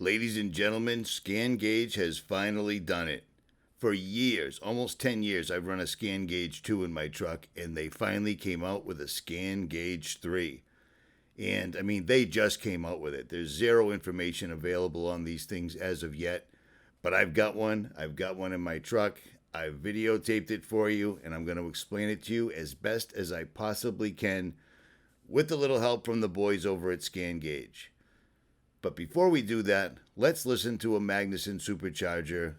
Ladies and gentlemen, SCANGUAGE has finally done it. For years, almost 10 years, I've run a SCANGUAGE 2 in my truck, and they finally came out with a SCANGUAGE 3. And I mean, they just came out with it. There's zero information available on these things as of yet, but I've got one. I've got one in my truck. I've videotaped it for you, and I'm going to explain it to you as best as I possibly can with a little help from the boys over at SCANGUAGE. But before we do that, let's listen to a Magnuson Supercharger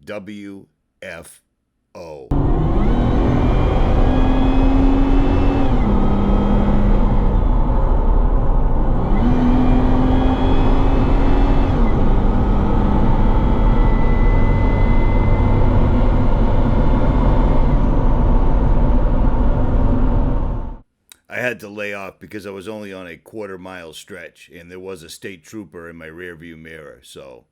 WFO. I had to lay off because I was only on a quarter-mile stretch and there was a state trooper in my rearview mirror. So,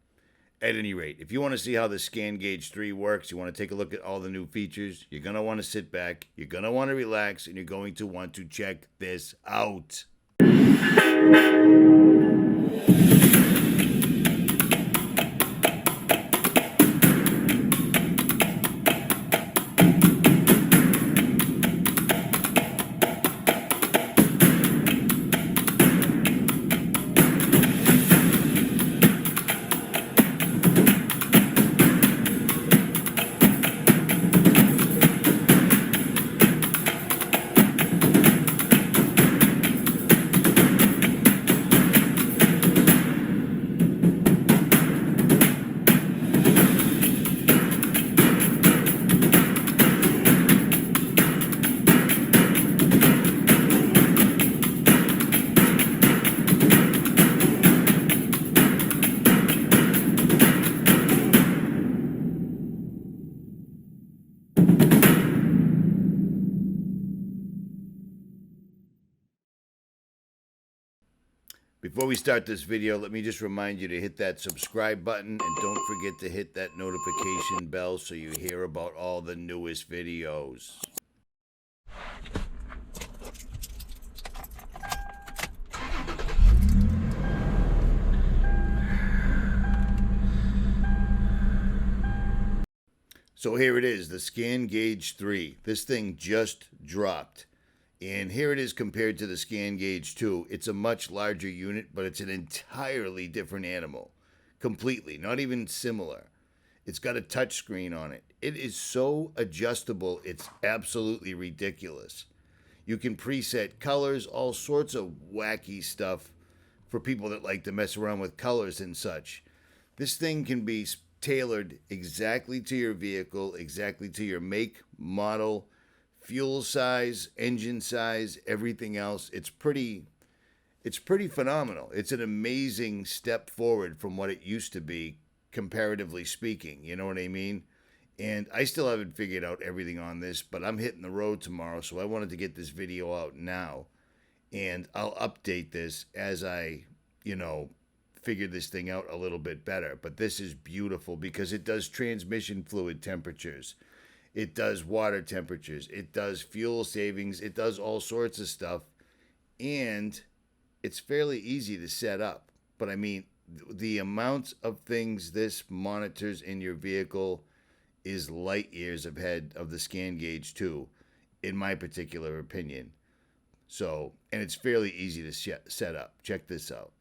at any rate, if you want to see how the SCANGUAGE 3 works, you want to take a look at all the new features, you're going to want to sit back, you're going to want to relax, and you're going to want to check this out. Before we start this video, let me just remind you to hit that subscribe button and don't forget to hit that notification bell so you hear about all the newest videos. So here it is, the SCANGUAGE 3. This thing just dropped. And here it is compared to the SCANGUAGE 2. It's a much larger unit, but it's an entirely different animal. Completely, not even similar. It's got a touch screen on it. It is so adjustable, it's absolutely ridiculous. You can preset colors, all sorts of wacky stuff for people that like to mess around with colors and such. This thing can be tailored exactly to your vehicle, exactly to your make, model, fuel size, engine size, everything else. It's pretty phenomenal. It's an amazing step forward from what it used to be, comparatively speaking. You know what I mean? And I still haven't figured out everything on this, but I'm hitting the road tomorrow, so I wanted to get this video out now. And I'll update this as I, figure this thing out a little bit better. But this is beautiful because it does transmission fluid temperatures. It does water temperatures. It does fuel savings. It does all sorts of stuff. And it's fairly easy to set up. But I mean, the amount of things this monitors in your vehicle is light years ahead of the SCANGUAGE 2, in my particular opinion. So, and it's fairly easy to set up. Check this out.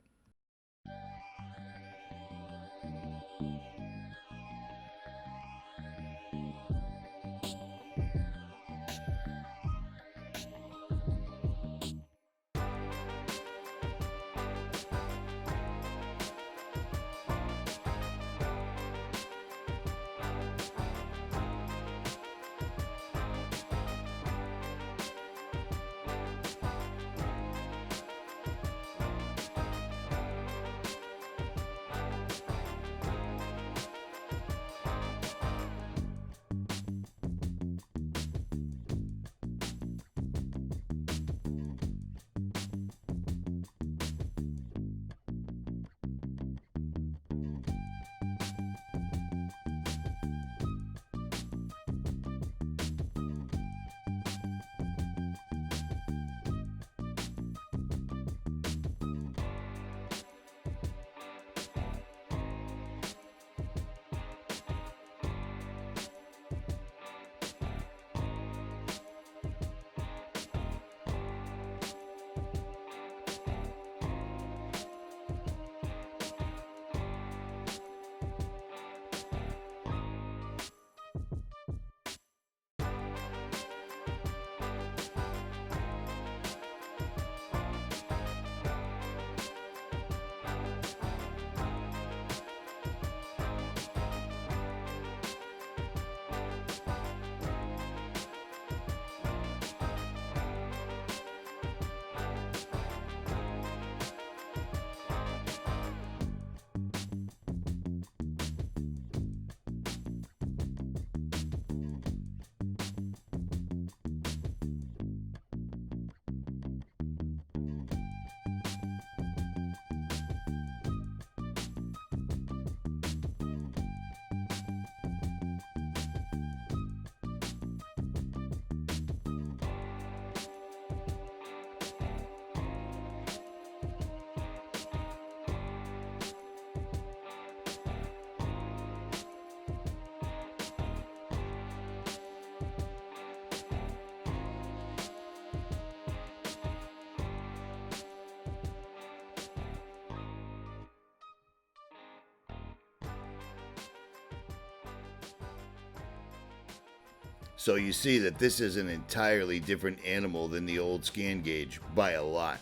So you see that this is an entirely different animal than the old SCANGUAGE by a lot.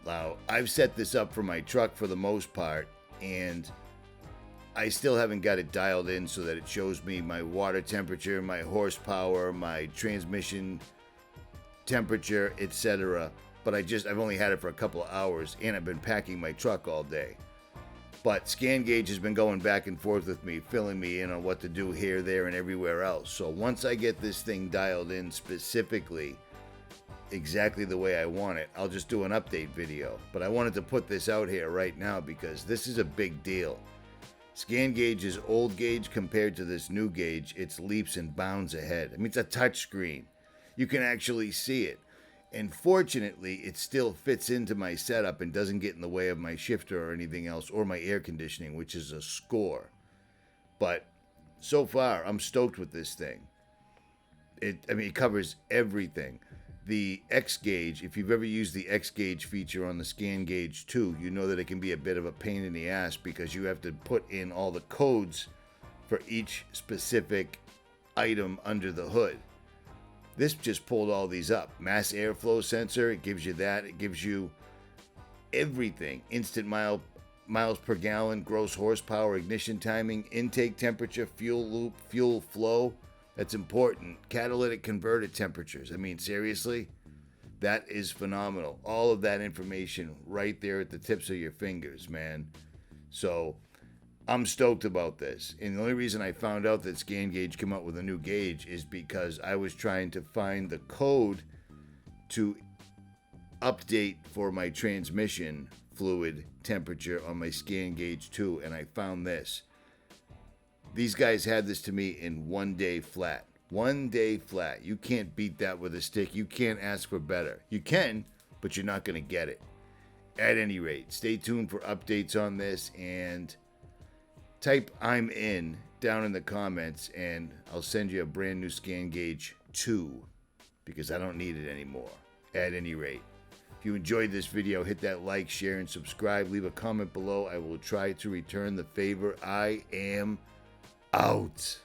Now, I've set this up for my truck for the most part, and I still haven't got it dialed in so that it shows me my water temperature, my horsepower, my transmission temperature, etc. But I've only had it for a couple of hours, and I've been packing my truck all day. But SCANGUAGE has been going back and forth with me, filling me in on what to do here, there, and everywhere else. So once I get this thing dialed in specifically, exactly the way I want it, I'll just do an update video. But I wanted to put this out here right now because this is a big deal. SCANGUAGE's old gauge compared to this new gauge, it's leaps and bounds ahead. I mean, it's a touch screen. You can actually see it. And fortunately, it still fits into my setup and doesn't get in the way of my shifter or anything else, or my air conditioning, which is a score. But so far, I'm stoked with this thing. It covers everything. The X gauge, if you've ever used the X gauge feature on the SCANGUAGE 2, you know that it can be a bit of a pain in the ass because you have to put in all the codes for each specific item under the hood. This just pulled all these up. Mass airflow sensor, it gives you that. It gives you everything. Instant miles per gallon, gross horsepower, ignition timing, intake temperature, fuel loop, fuel flow. That's important. Catalytic converter temperatures. I mean, seriously? That is phenomenal. All of that information right there at the tips of your fingers, man. So I'm stoked about this. And the only reason I found out that SCANGUAGE came out with a new gauge is because I was trying to find the code to update for my transmission fluid temperature on my SCANGUAGE 2, and I found this. These guys had this to me in 1 day flat. 1 day flat. You can't beat that with a stick. You can't ask for better. You can, but you're not going to get it. At any rate, stay tuned for updates on this, and type "I'm in" down in the comments, and I'll send you a brand new SCANGUAGE 2 because I don't need it anymore. At any rate, if you enjoyed this video, hit that like, share, and subscribe. Leave a comment below. I will try to return the favor. I am out.